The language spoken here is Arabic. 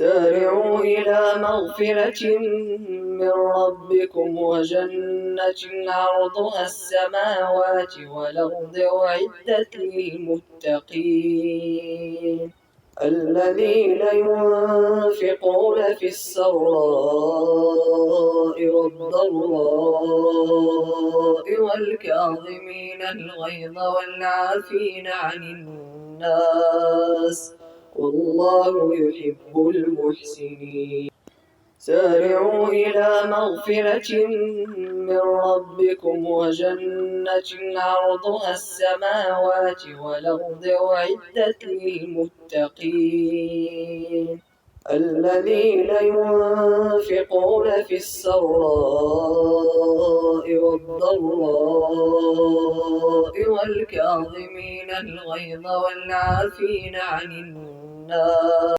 سارعوا إلى مغفرة من ربكم وجنة عرضها السماوات والأرض أعدت للمتقين الذين ينفقون في السراء والضراء والكاظمين الغيظ والعافين عن الناس والله يحب المحسنين. سارعوا إلى مغفرة من ربكم وجنة عرضها السماوات والأرض أعدت للمتقين الذين ينفقون في السراء والضراء والكاظمين الغيظ والعافين عن الناس